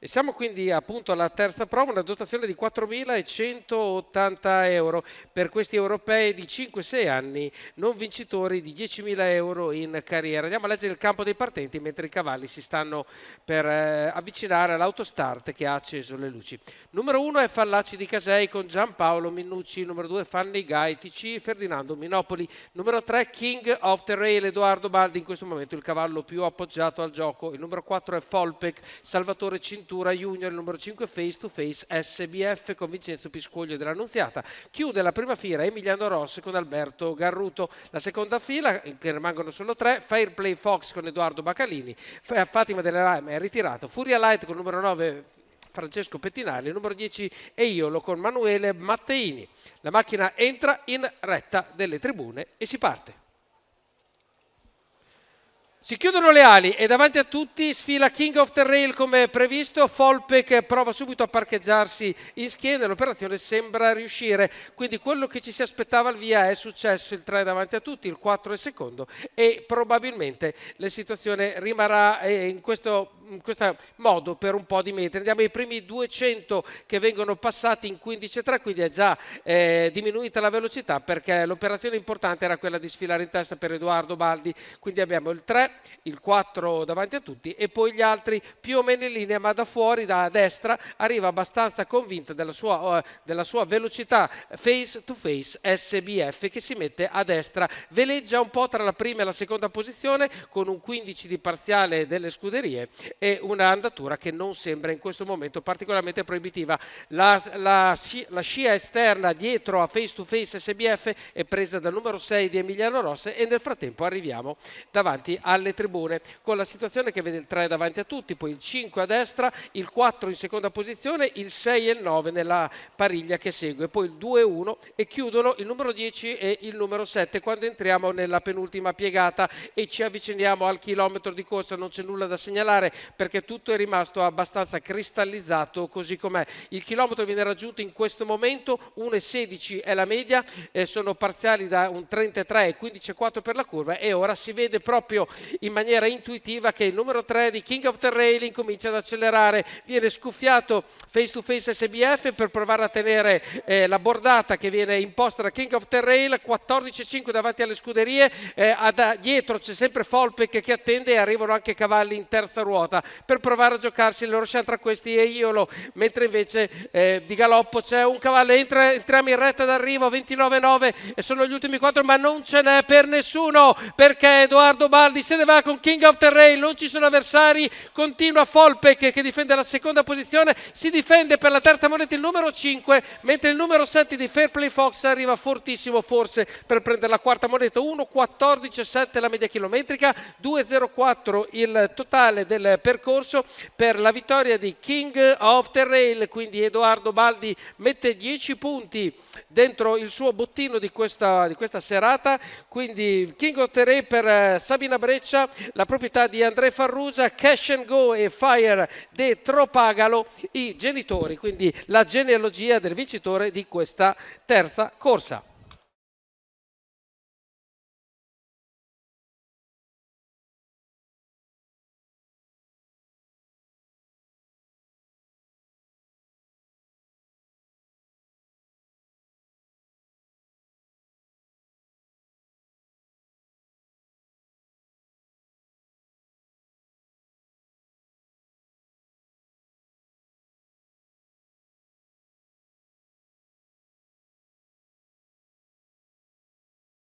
E siamo quindi appunto alla terza prova, una dotazione di 4.180 euro per questi europei di 5-6 anni, non vincitori di 10.000 euro in carriera. Andiamo a leggere il campo dei partenti mentre i cavalli si stanno per avvicinare all'autostart che ha acceso le luci. Numero 1 è Fallaci di Casei con Giampaolo Minnucci, numero 2 Fanny Guy TC Ferdinando Minopoli, numero 3 King of the Rail Edoardo Baldi, in questo momento il cavallo più appoggiato al gioco. Il numero 4 è Folpec Salvatore Cintura Junior, il numero 5 Face to Face SBF con Vincenzo Piscoglio dell'Annunziata. Chiude la prima fila Emiliano Ross con Alberto Garruto. La seconda fila, che rimangono solo tre, Fairplay Fox con Edoardo Bacalini, Fatima delle Lame è ritirato, Furia Light con il numero 9 Francesco Pettinari, il numero 10 e Iolo con Manuele Matteini. La macchina entra in retta delle tribune e si parte. Si chiudono le ali e davanti a tutti sfila King of the Rail come previsto. Folpec prova subito a parcheggiarsi in schiena e l'operazione sembra riuscire. Quindi quello che ci si aspettava al via è successo, il 3 davanti a tutti, il 4 è secondo e probabilmente la situazione rimarrà in questo modo per un po' di metri. Andiamo ai primi 200 che vengono passati in 15,3, quindi è già diminuita la velocità perché l'operazione importante era quella di sfilare in testa per Edoardo Baldi. Quindi abbiamo il 3, il 4 davanti a tutti e poi gli altri più o meno in linea, ma da fuori, da destra, arriva abbastanza convinta della sua velocità face to face SBF che si mette a destra, veleggia un po' tra la prima e la seconda posizione con un 15 di parziale delle scuderie e una andatura che non sembra in questo momento particolarmente proibitiva. La scia esterna dietro a face to face SBF è presa dal numero 6 di Emiliano Rosse e nel frattempo arriviamo davanti alle tribune con la situazione che vede il 3 davanti a tutti, poi il 5 a destra, il 4 in seconda posizione, il 6 e il 9 nella pariglia che segue, poi il 2 e 1 e chiudono il numero 10 e il numero 7 quando entriamo nella penultima piegata e ci avviciniamo al chilometro di corsa. Non c'è nulla da segnalare perché tutto è rimasto abbastanza cristallizzato così com'è. Il chilometro viene raggiunto in questo momento, 1,16 è la media, sono parziali da un 33 e 15,4 per la curva e ora si vede proprio in maniera intuitiva che il numero 3 di King of the Rail comincia ad accelerare, viene scuffiato face to face SBF per provare a tenere la bordata che viene imposta da King of the Rail, 14,5 davanti alle scuderie, dietro c'è sempre Folpec che attende e arrivano anche cavalli in terza ruota per provare a giocarsi le loro chance tra questi e Iolo, mentre invece di galoppo c'è un cavallo, entriamo in retta d'arrivo, 29,9 e sono gli ultimi 4 ma non ce n'è per nessuno perché Edoardo Baldi se ne va con King of the Rail, non ci sono avversari, continua Folpec che difende la seconda posizione, si difende per la terza moneta il numero 5 mentre il numero 7 di Fairplay Fox arriva fortissimo forse per prendere la quarta moneta, 1,14,7 la media chilometrica, 2,04 il totale del percorso per la vittoria di King of the Rail. Quindi Edoardo Baldi mette 10 punti dentro il suo bottino di questa serata, quindi King of the Rail per Sabina Breccia, la proprietà di Andrea Farrugia, Cash and Go e Fire de Tropagalo i genitori, quindi la genealogia del vincitore di questa terza corsa.